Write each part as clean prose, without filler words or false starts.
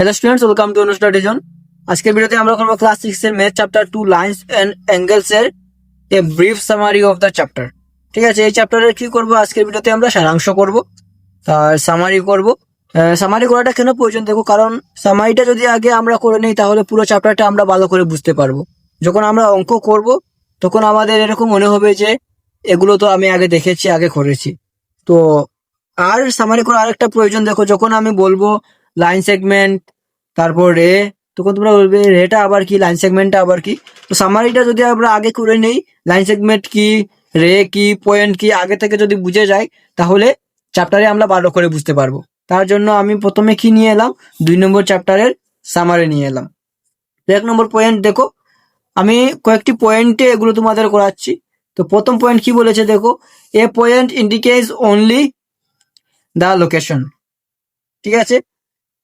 Hello students, welcome to অনুষ্টা ডিজন। আজকের ভিডিওতে আমরা করব ক্লাস 6 এর math chapter 2 lines and angles এর a brief summary of the chapter. ঠিক আছে, এই চ্যাপ্টারের কি করব আজকের ভিডিওতে আমরা সারাংশ করব আর সামারি করব। সামারি করাটা কেন প্রয়োজন দেখো, কারণ সামারিটা যদি আগে আমরা করে নিই তাহলে পুরো চ্যাপ্টারটা আমরা ভালো করে বুঝতে পারবো। যখন আমরা অঙ্ক করব তখন আমাদের এরকম মনে হবে যে এগুলো তো আমি আগে দেখেছি, আগে করেছি। তো আর সামারি করার আরেকটা প্রয়োজন দেখো, যখন আমি বলবো লাইন সেগমেন্ট তারপর রে, তখন তোমরা বলবে রেটা আবার কি, লাইন সেগমেন্টটা আবার কি। তো সামারিটা যদি আমরা আগে করে নেই, লাইন সেগমেন্ট কি, রে কি, পয়েন্ট কি আগে থেকে যদি বুঝে যাই তাহলে চ্যাপ্টারে আমরা ভালো করে বুঝতে পারবো। তার জন্য আমি প্রথমে কি নিয়ে এলাম, 2 নম্বর চ্যাপ্টারের সামারি নিয়ে এলাম। তো 1 নম্বর পয়েন্ট দেখো, আমি কয়েকটি পয়েন্টে এগুলো তোমাদের করাচ্ছি। তো প্রথম পয়েন্ট কি বলেছে দেখো, a point indicates only the location. ঠিক আছে,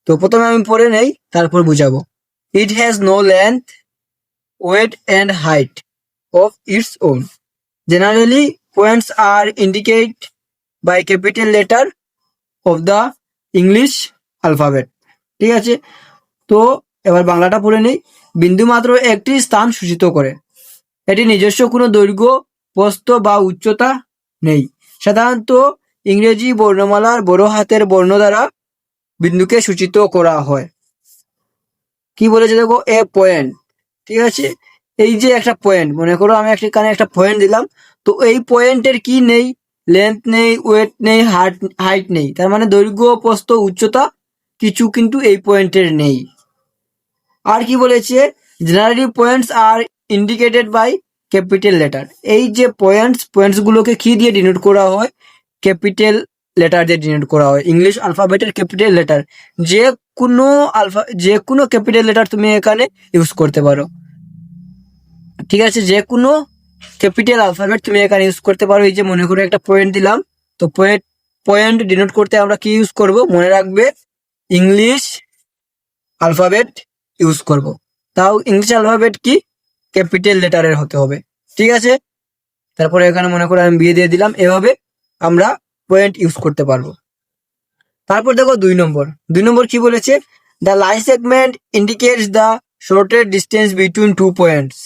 তো প্রথমে আমি পড়ে নেই তারপর বুঝাবো। It has no length, weight and height of its own. Generally points are indicate by capital letter of the English alphabet. ঠিক আছে, তো এবার বাংলাটা পড়ে নেই। বিন্দু মাত্র একটি স্থান সূচিত করে, এটি নিজস্ব কোনো দৈর্ঘ্য, প্রস্থ বা উচ্চতা নেই। সাধারণত ইংরেজি বর্ণমালার বড় হাতের বর্ণ দ্বারা বিন্দুকে সূচিত করা হয়। কি বলেছে দেখো, এ পয়েন্ট। ঠিক আছে, এই যে একটা পয়েন্ট, মনে করো আমি এখানে একটা পয়েন্ট দিলাম, তো এই পয়েন্টের কি নেই, লেন্থ নেই, ওয়েট নেই, হাইট নেই, তার মানে দৈর্ঘ্য, প্রস্থ, উচ্চতা কিছু কিন্তু এই পয়েন্টের নেই। আর কি বলেছে, জেনারেলি পয়েন্টস আর ইন্ডিকেটেড বাই ক্যাপিটাল লেটার। এই যে পয়েন্টস গুলোকে কি দিয়ে ডিনোট করা হয়, ক্যাপিটাল লেটার দিয়ে ডিনোট করা হয়, ইংলিশ অ্যালফাবেটের ক্যাপিটাল লেটার। যে কোনো ক্যাপিটাল লেটার তুমি এখানে ইউজ করতে পারো। ঠিক আছে, যে কোনো ক্যাপিটাল অ্যালফাবেট তুমি এখানে ইউজ করতে পারো। এই যে মনে করো একটা পয়েন্ট দিলাম, তো পয়েন্ট ডিনোট করতে আমরা কি ইউজ করব, মনে রাখবে ইংলিশ অ্যালফাবেট ইউজ করব। তাও ইংলিশ অ্যালফাবেট কি, ক্যাপিটাল লেটারের হতে হবে। ঠিক আছে, তারপরে এখানে মনে করো আমি বিয়ে দিয়ে দিলাম, এভাবে আমরা পয়েন্ট ইউজ করতে পারবো। তারপর দেখো 2 নম্বর কি বলেছে, the line segment indicates the shorter distance between 2 points.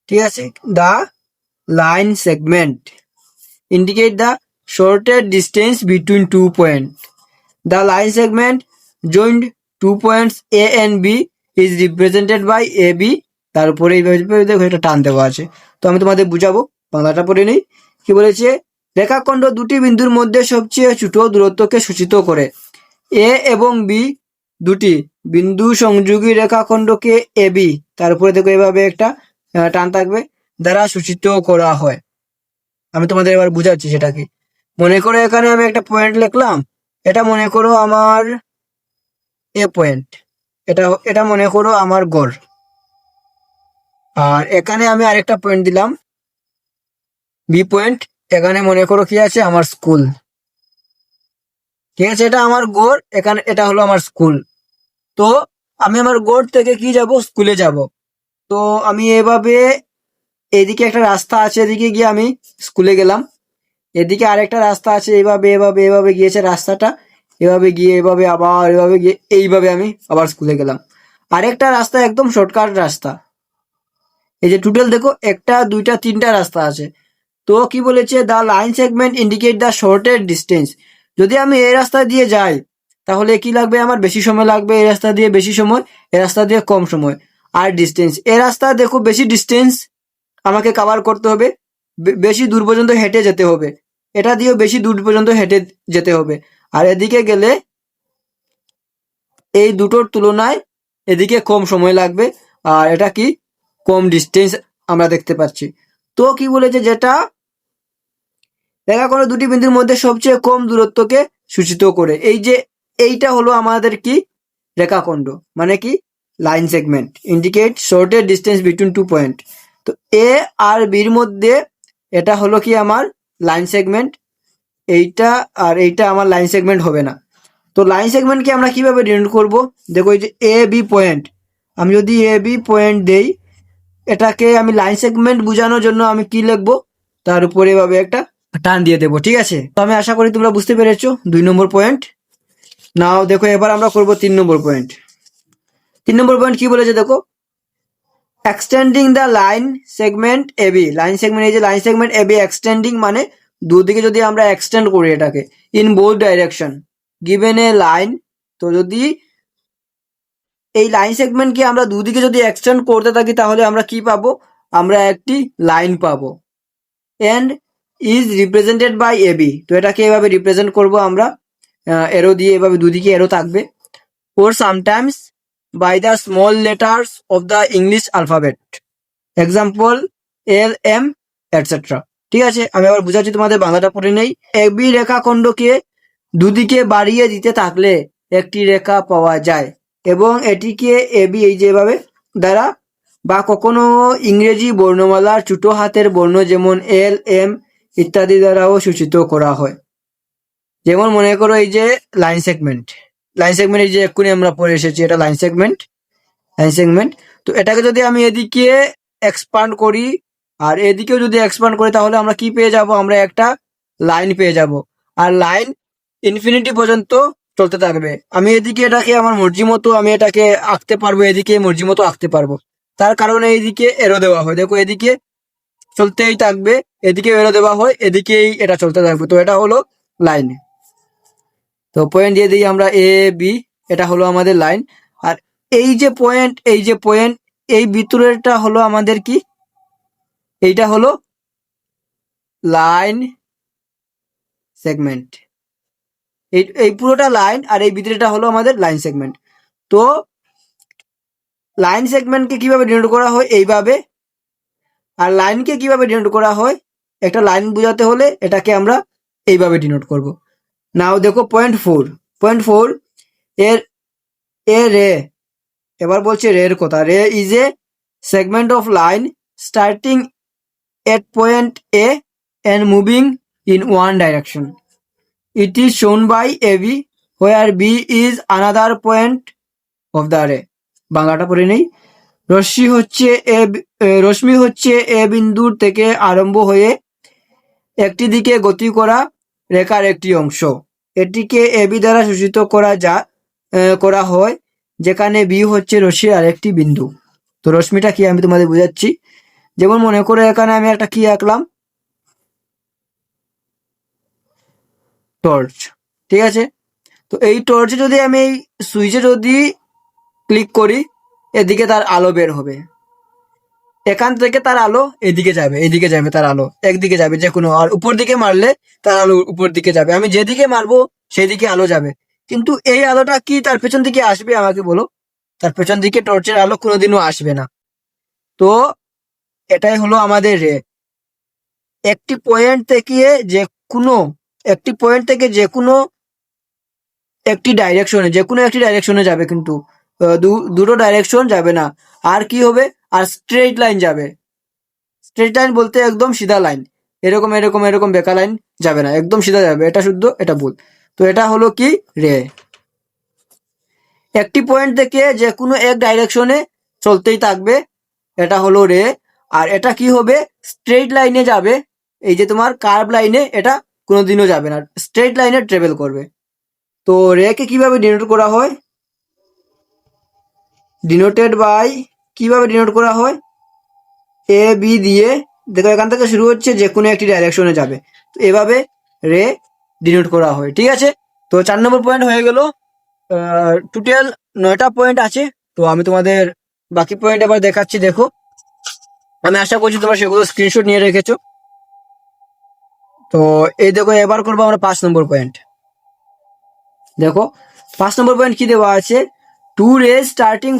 ঠিক আছে, the line segment indicate the shorter distance between 2 point. The line segment joint 2 points A and B is represented by A B. তার উপরে এইভাবে দেখো এটা টান দেওয়া আছে, তো আমি তোমাদের বুঝাবো, বাংলাটা পড়ে নিই। কি বলেছে, রেখাখণ্ড দুটি বিন্দুর মধ্যে সবচেয়ে ছোট দূরত্বকে সূচিত করে। এ এবং বি দুটি বিন্দু সংযোগী রেখাখণ্ডকে এ বি, তার উপরে দেখো এভাবে একটা টান থাকবে, দ্বারা সূচিত করা হয়। আমি তোমাদের এবার বুঝাচ্ছি সেটা কি। মনে করো এখানে আমি একটা পয়েন্ট লিখলাম, এটা মনে করো আমার এ পয়েন্ট, এটা মনে করো আমার গড়। আর এখানে আমি আরেকটা পয়েন্ট দিলাম বি পয়েন্ট, এখানে মনে করো কি আছে, আমার স্কুল। ঠিক আছে, এটা আমার গড়, এখানে এটা হলো আমার স্কুল। তো আমি আমার গড় থেকে কি যাব, স্কুলে যাব। তো আমি এভাবে, এদিকে একটা রাস্তা আছে, এদিকে গিয়ে আমি স্কুলে গেলাম, এদিকে আরেকটা রাস্তা আছে, এভাবে এভাবে এভাবে গিয়েছে রাস্তাটা, এভাবে গিয়ে এভাবে আবার এভাবে গিয়ে এইভাবে আমি আবার স্কুলে গেলাম। আরেকটা রাস্তা একদম শর্টকাট রাস্তা। এই যে টোটাল দেখো 1 2 3 রাস্তা আছে। তো কি বলেছে, the line segment indicate the shorter distance. যদি আমি এই রাস্তা দিয়ে যাই তাহলে কি লাগবে, আমার বেশি সময় লাগবে, এই রাস্তা দিয়ে বেশি সময়, এই রাস্তা দিয়ে কম সময়। আর ডিস্টেন্স, এই রাস্তা দেখো বেশি ডিস্টেন্স আমাকে কভার করতে হবে, বেশি দূর পর্যন্ত হেঁটে যেতে হবে, এটা দিয়েও বেশি দূর পর্যন্ত হেঁটে যেতে হবে। আর এদিকে গেলে এই দুটোর তুলনায় এদিকে কম সময় লাগবে, আর এটা কি কম ডিস্টেন্স আমরা দেখতে পাচ্ছি। তো কি বলেছে, যেটা রেখাখণ্ড দুটি বিন্দুর মধ্যে সবচেয়ে কম দূরত্বকে সূচিত করে। এই যে এইটা হলো আমাদের কি, রেখাখণ্ড, মানে কি line segment indicate shorter distance between 2 point. তো এ আর বির মধ্যে এটা হলো কি আমার লাইন সেগমেন্ট, এইটা আর এইটা আমার লাইন সেগমেন্ট হবে না। তো লাইন সেগমেন্টকে আমরা কিভাবে ডিনোট করব, দেখো এই যে এ বি পয়েন্ট, আমি যদি এ বি পয়েন্ট দেই, এটাকে আমি লাইন সেগমেন্ট বোঝানোর জন্য আমি কি লিখবো, তার উপরে এভাবে একটা টান দিয়ে দেবো। ঠিক আছে, তো আমি আশা করি তোমরা বুঝতে পেরেছো 2 নম্বর পয়েন্ট। নাও দেখো এবার আমরা করব 3 নম্বর পয়েন্ট। 3 নম্বর পয়েন্ট কি বলেছে দেখো, extending the line segment AB. Line segment, এই যে লাইন সেগমেন্ট এবি এক্সটেন্ডিং মানে দুদিকে যদি আমরা এক্সটেন্ড করি এটাকে, in both direction given a line. তো যদি এই লাইন সেগমেন্টকে আমরা দুদিকে যদি এক্সটেন্ড করতে থাকি তাহলে আমরা কি পাবো, আমরা একটি লাইন পাবো। And is represented by AB. তো এটাকে এভাবে রিপ্রেজেন্ট করব আমরা, এরো দিয়ে, এভাবে দুদিকে এরো থাকবে। or sometimes by the small letters of the English alphabet, example L M etc. ঠিক আছে, আমি আবার বুঝাচ্ছি, তোমাদের বাংলাটা পড়ে নেই। এবি রেখাখণ্ডকে দুদিকে বাড়িয়ে দিতে থাকলে একটি রেখা পাওয়া যায় এবং এটিকে এবি এই যেভাবে দ্বারা বা কখনো ইংরেজি বর্ণমালার ছোট হাতের বর্ণ যেমন এল এম ইত্যাদি দ্বারাও সূচিত করা হয়। যেমন মনে করো এই যে লাইন সেগমেন্ট, লাইন সেগমেন্ট এই যে এক্ষুনি আমরা পড়ে এসেছি, এটা লাইন সেগমেন্ট, লাইন সেগমেন্ট। তো এটাকে যদি আমি এদিকে এক্সপান্ড করি আর এদিকেও যদি এক্সপান্ড করি তাহলে আমরা কি পেয়ে যাব, আমরা একটা লাইন পেয়ে যাব। আর লাইন ইনফিনিটি পর্যন্ত চলতে থাকবে। আমি এদিকে এটাকে আমার মর্জি মতো আমি এটাকে আঁকতে পারবো, এদিকে মর্জি মতো আঁকতে পারবো। তার কারণে এইদিকে এরো দেওয়া হয়, দেখো এদিকে চলতেই থাকবে, এদিকে এরো দেওয়া হয়, এদিকেই এটা চলতে থাকবে। তো এটা হলো লাইন। তো পয়েন্ট দিয়ে দিই আমরা এ বি, এটা হলো আমাদের লাইন। আর এই যে পয়েন্ট, এই যে পয়েন্ট, এই ভিতরেরটা হলো আমাদের কি, এইটা হলো লাইন সেগমেন্ট। এই পুরোটা লাইন আর এই ভিতরেটা হলো আমাদের লাইন সেগমেন্ট। তো লাইন সেগমেন্টকে কিভাবে ডিনোট করা হয়, এইভাবে। আর লাইনকে কিভাবে ডিনোট করা হয়, একটা লাইন বোঝাতে হলে এটাকে আমরা এইভাবে ডিনোট করব। নাও দেখো পয়েন্ট 4 এর এ রে, এবার বলছে রের কথা। রে is a segment of line starting at point A and moving in one direction. It is shown by AB where B is another point of the ray. বাংলাটা পড়ে নেই। রশ্মি হচ্ছে এ বিন্দুর থেকে আরম্ভ হয়ে একটি দিকে গতি করা রেখার একটি অংশ। এটিকে এবি দ্বারা সূচিত করা হয় যেখানে বি হচ্ছে রশ্মির আরেকটি বিন্দু। তো রশ্মিটা কি আমি তোমাদের বুঝাচ্ছি। যেমন মনে করো এখানে আমি একটা কি আঁকলাম, টর্চ, ঠিক আছে। তো এই টর্চে যদি আমি এই সুইচে যদি ক্লিক করি এদিকে তার আলো বের হবে, এখান থেকে তার আলো এদিকে যাবে, এদিকে যাবে তার আলো, একদিকে যাবে যে কোনো। আর উপর দিকে মারলে তার আলো উপর দিকে যাবে, আমি যেদিকে মারবো সেদিকে আলো যাবে। কিন্তু এই আলোটা কি তার পেছন দিকে আসবে, আমাকে বলো। তার পেছন দিকে টর্চের আলো কোনোদিনও আসবে না। তো এটাই হলো আমাদের রে। একটি পয়েন্ট থেকে যে কোনো একটি ডাইরেকশনে যাবে, কিন্তু দুটো ডাইরেকশন যাবে না। আর কি হবে, আর স্ট্রেট লাইন যাবে। স্ট্রেট লাইন বলতে একদম সিধা লাইন, এরকম এরকম এরকম বেকা লাইন যাবে না, একদম সিধা যাবে। এটা শুদ্ধ, এটা ভুল। তো এটা হলো কি রে। একটি পয়েন্ট থেকে যে কোনো এক ডাইরেকশনে চলতেই থাকবে, এটা হলো রে। আর এটা কি হবে, স্ট্রেট লাইনে যাবে। এই যে তোমার কার্ভ লাইনে এটা কোনোদিনও যাবে না, স্ট্রেট লাইনে ট্রেভেল করবে। তো রে কে কিভাবে ডিনোট করা হয়, কিভাবে ডিনোট করা হয়, এ বি দিয়ে। দেখো এখান থেকে শুরু হচ্ছে, যে কোনো একটি ডাইরেকশনে যাবে। তো এভাবে রে ডিনোট করা হয়, ঠিক আছে। তো 4 নম্বর পয়েন্ট হয়ে গেল। টোটাল 9টা পয়েন্ট আছে। তো আমি তোমাদের বাকি পয়েন্ট এবার দেখাচ্ছি। দেখো আমি আশা করছি তোমরা সেগুলো স্ক্রিনশট নিয়ে রেখেছো। তো এই দেখো এবার করবো আমরা 5 নম্বর পয়েন্ট। দেখো 5 নম্বর পয়েন্ট কি দেওয়া আছে, two rays starting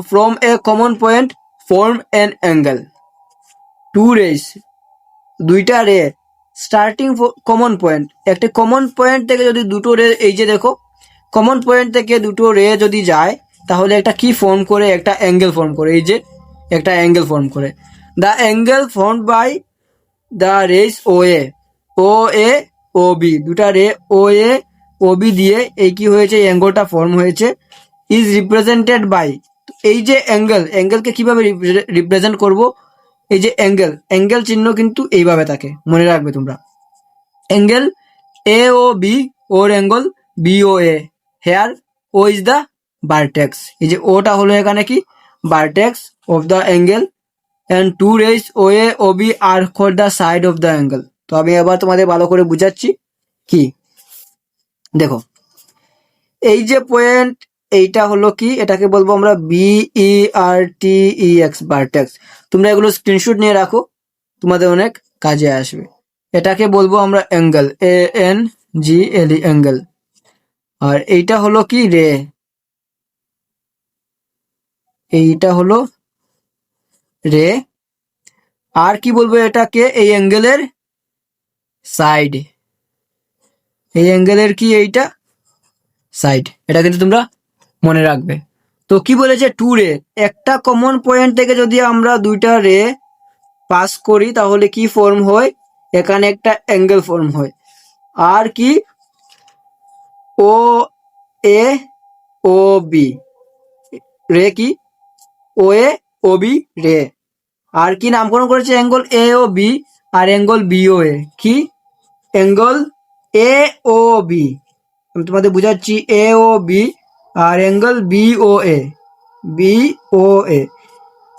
from a common point form an angle. Two rays, দুইটা রে স্টার্টিং কমন পয়েন্ট, একটা কমন পয়েন্ট থেকে যদি দুটো রে, এই যে দেখো কমন পয়েন্ট থেকে দুটো রে যদি যায় তাহলে একটা কি ফর্ম করে, একটা অ্যাঙ্গেল ফর্ম করে। এই যে একটা অ্যাঙ্গেল ফর্ম করে। The angle form by the rays O A O B, দুটা রে ও বি দিয়ে এই কি হয়েছে, অ্যাঙ্গেলটা ফর্ম হয়েছে। ইজ রিপ্রেজেন্টেড বাই, এই যে অ্যাঙ্গেলকে কিভাবে রিপ্রেজেন্ট করব, এই যে অ্যাঙ্গেল চিহ্ন কিন্তু এইভাবে থাকে, মনে রাখবে তোমরা। Angle A O B, or angle B O A, here O is the vertex. এই যে ওটা হলো এখানে কি vertex of the angle and two rays OA OB are for the side of the angle। তো আমি এবার তোমাদের ভালো করে বুঝাচ্ছি কি দেখো, এই যে পয়েন্ট এইটা হলো কি, এটাকে বলবো আমরা BERTEX ভার্টেক্স। তোমরা এগুলো স্ক্রিনশট নিয়ে রাখো, তোমাদের অনেক কাজে আসবে। এটাকে বলবো আমরা অ্যাঙ্গেল ANGLE অ্যাঙ্গেল। আর এইটা হলো কি রে, এইটা হলো রে। আর কি বলবো এটাকে, এই অ্যাঙ্গেলের সাইড, এই অ্যাঙ্গেলের কি এইটা সাইড, এটা কিন্তু তোমরা মনে রাখবে। তো কি বলেছে টু রে, একটা কমন পয়েন্ট থেকে যদি আমরা দুইটা রে পাস করি তাহলে কি ফর্ম হয়, এখানে একটা অ্যাঙ্গেল ফর্ম হয়। আর কি ও এ ও বি রে, কি ও এ ও বি রে। আর কি নামকরণ করেছে অ্যাঙ্গেল এ ও বি আর অ্যাঙ্গেল বি ও এ, কি অ্যাঙ্গেল এ ও বি, আমি তোমাদের বুঝাচ্ছি এ ও বি আর angle B O A, B O A.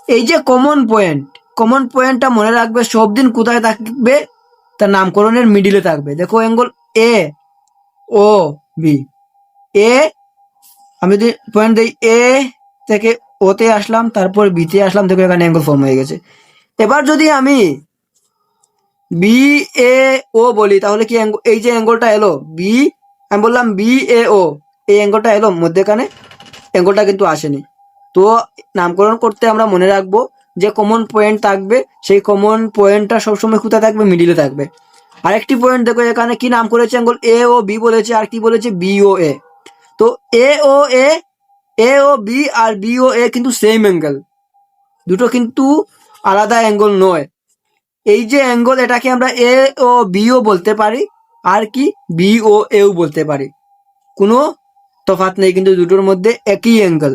এই যে কমন পয়েন্ট, কমন পয়েন্টটা মনে রাখবে সব দিন কোথায় থাকবে, তার নামকরণের মিডিলে থাকবে। দেখো অ্যাঙ্গেল এ ও বি, এ আমি যদি পয়েন্ট দিই এ থেকে ওতে আসলাম, তারপর বিতে আসলাম, দেখো এখানে অ্যাঙ্গেল ফর্ম হয়ে গেছে। এবার যদি আমি বি এ ও বলি তাহলে কি এই যে অ্যাঙ্গেলটা এলো বি, আমি বললাম বি এ ও, এই অ্যাঙ্গেলটা এলো মধ্যেখানে, অ্যাঙ্গেলটা কিন্তু আসেনি। তো নামকরণ করতে আমরা মনে রাখবো যে কমন পয়েন্ট থাকবে, সেই কমন পয়েন্টটা সবসময় কোথায় থাকবে, মিডিলে থাকবে। আরেকটি পয়েন্ট দেখো এখানে কি নাম করেছে, অ্যাঙ্গেল এ ও বি বলেছে, আর কি বলেছে বি ও এ। তো এ ও এ, এ ও বি আর বি ও এ কিন্তু সেম অ্যাঙ্গেল, দুটো কিন্তু আলাদা অ্যাঙ্গেল নয়। এই যে অ্যাঙ্গেল এটাকে আমরা এ ও বি ও বলতে পারি, আর কি বি ও এও বলতে পারি, কোনো তফাৎ নেই, কিন্তু দুটোর মধ্যে একই অ্যাঙ্গেল।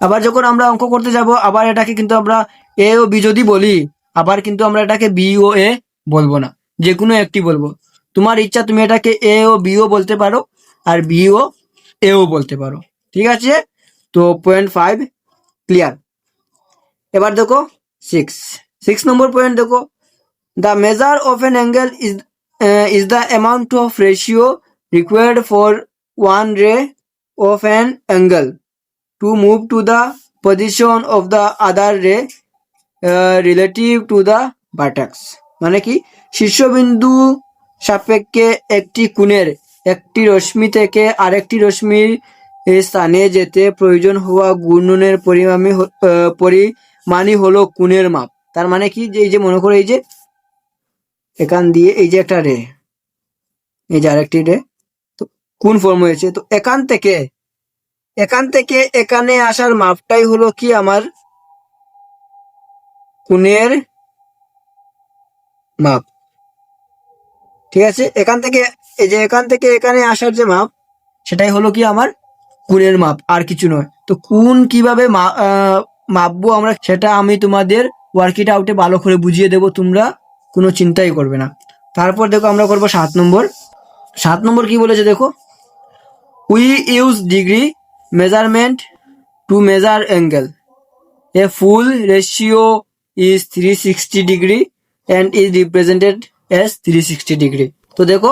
আবার যখন আমরা অঙ্ক করতে যাব, আবার এটাকে কিন্তু আমরা এ ও বি যদি বলি, আবার কিন্তু আমরা এটাকে বি ও এ বলবো না, যে কোনো একটি বলবো। তোমার ইচ্ছা, তুমি এটাকে এ ও বি ও বলতে পারো আর বি ও এও বলতে পারো, ঠিক আছে। তো পয়েন্ট 5 ক্লিয়ার। এবার দেখো 6 নম্বর পয়েন্ট দেখো, the measure of N angle is the amount of ratio required for one রে of an angle to move to the position of the other ray relative to the vertex। মানে কি শীর্ষবিন্দু সাপেক্ষে একটি কোণের একটি রশ্মি থেকে আরেকটি রশ্মির স্থানে যেতে প্রয়োজন হওয়া ঘূর্ণনের পরিমাণই হলো কোণের মাপ। তার মানে কি, যে এই যে মনে করো এই যে এখান দিয়ে এই যে একটা রে, এই যে আরেকটি রে, তো কোণ ফর্ম হয়েছে, তো এখান থেকে এখানে আসার মাপটাই হলো কি আমার কোণের মাপ, ঠিক আছে। এখান থেকে এই যে এখান থেকে এখানে আসার যে মাপ, সেটাই হলো কি আমার কোণের মাপ, আর কিছু নয়। তো কোণ কিভাবে মাপবো আমরা, সেটা আমি তোমাদের ওয়ার্কইট আউটে ভালো করে বুঝিয়ে দেবো, তোমরা কোনো চিন্তাই করবে না। তারপর দেখো আমরা করবো 7 নম্বর কি বলেছে দেখো, we use degree measurement to measure angle, a full ratio is 360 degree and is represented as 360 degree। তো দেখো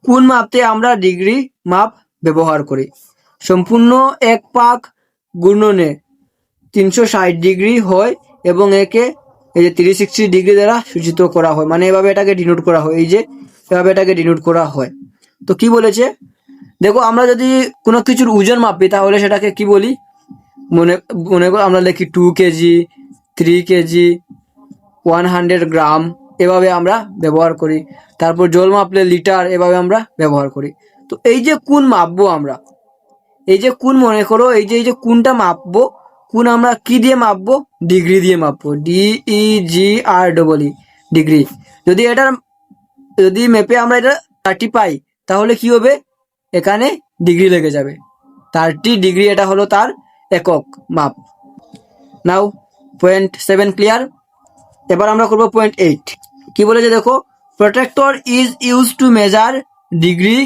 কোণ মাপতে আমরা ডিগ্রি মাপ ব্যবহার করি। সম্পূর্ণ এক পাক ঘূর্ণনে 360 ডিগ্রি হয় এবং একে এই যে 360 ডিগ্রি দ্বারা সূচিত করা হয়, মানে এভাবে এটাকে ডিনোট করা হয়, এই যে এভাবে এটাকে ডিনোট করা হয়। তো কি বলেছে দেখো, আমরা যদি কোনো কিছুর ওজন মাপি তাহলে সেটাকে কি বলি, মনে মনে করো আমরা লিখি 2 কেজি, 3 কেজি, 100 গ্রাম, এভাবে আমরা ব্যবহার করি। তারপর জল মাপলে লিটার, এভাবে আমরা ব্যবহার করি। তো এই যে কোণ মাপবো আমরা, এই যে কোণ মনে করো এই যে কোণটা মাপবো, কোণ আমরা কি দিয়ে মাপবো, ডিগ্রি দিয়ে মাপবো, DEGREE ডিগ্রি। যদি মেপে আমরা এটা 30 পাই তাহলে কি হবে, এখানে ডিগ্রি লেগে যাবে, 30 ডিগ্রি, এটা হলো তার একক মাপ। Now point 7 clear. এবার আমরা করবো পয়েন্ট 8। কি বলেছে দেখো, protractor is use to measure degree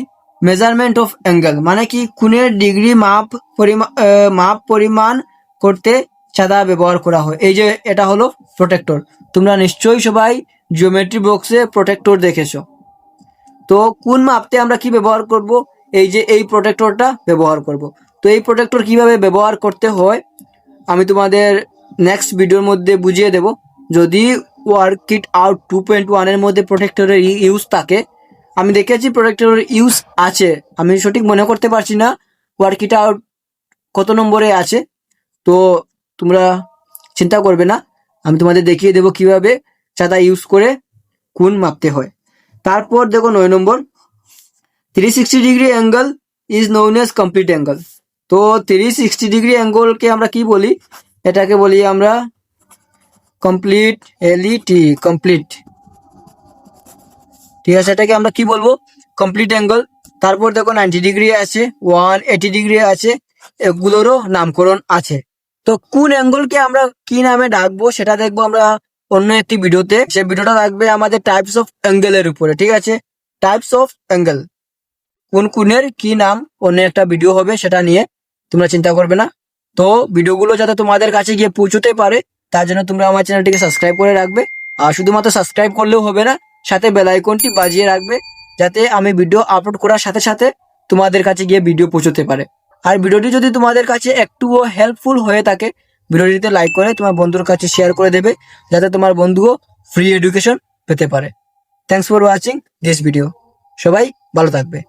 measurement of angle মানে কি কোণের ডিগ্রি মাপ পরিমাণ করতে চাঁদা ব্যবহার করা হয়। এই যে এটা হলো প্রোটেক্টর, তোমরা নিশ্চয়ই সবাই জিওমেট্রি বক্সে প্রোটেক্টর দেখেছো। তো কোণ মাপতে আমরা কি ব্যবহার করব, এই যে এই প্রোটেক্টরটা ব্যবহার করব। তো এই প্রোটেক্টর কিভাবে ব্যবহার করতে হয় আমি তোমাদের নেক্সট ভিডিওর মধ্যে বুঝিয়ে দেব। যদি ওয়ার্ক ইট আউট 2.1 এর মধ্যে প্রোটেক্টরের ইউজ থাকে, আমি দেখেছি প্রোটেক্টরের ইউজ আছে, আমি সঠিক মনে করতে পারছি না ওয়ার্ক ইট আউট কত নম্বরে আছে। তো তোমরা চিন্তা করবে না, আমি তোমাদের দেখিয়ে দেবো কিভাবে চাঁদা ইউজ করে কোণ মাপতে হয়। তারপর দেখো 9 নম্বর, 360 degree angle is known as complete angle. তো 360 ডিগ্রি অ্যাঙ্গেলকে আমরা কি বলি, এটাকে বলি আমরা কমপ্লিট, এলইটি কমপ্লিট, ঠিক আছে, এটাকে আমরা কি বলবো, কমপ্লিট অ্যাঙ্গেল। তারপর দেখো 90 ডিগ্রি আছে, 180 ডিগ্রি আছে, এগুলোরও নামকরণ আছে। তো কোন অ্যাঙ্গেলকে আমরা কি নামে ডাকবো সেটা দেখবো আমরা অন্য একটি ভিডিওতে। সেই ভিডিওটা থাকবে আমাদের টাইপস অফ অ্যাঙ্গেলের উপরে, ঠিক আছে, টাইপস অফ অ্যাঙ্গেল, কোন কোণের কি নাম, অন্য একটা ভিডিও হবে সেটা নিয়ে, তোমরা চিন্তা করবে না। তো ভিডিওগুলো যাতে তোমাদের কাছে গিয়ে পৌঁছতে পারে তার জন্য তোমরা আমার চ্যানেলটিকে সাবস্ক্রাইব করে রাখবে। আর শুধুমাত্র সাবস্ক্রাইব করলেও হবে না, সাথে বেল আইকনটি বাজিয়ে রাখবে যাতে আমি ভিডিও আপলোড করার সাথে সাথে তোমাদের কাছে গিয়ে ভিডিও পৌঁছতে পারে। আর ভিডিওটি যদি তোমাদের কাছে একটুও হেল্পফুল হয়ে থাকে, ভিডিওটিতে লাইক করে তোমার বন্ধুর কাছে শেয়ার করে দেবে যাতে তোমার বন্ধুও ফ্রি এডুকেশন পেতে পারে। Thanks for watching this video, সবাই ভালো থাকবে।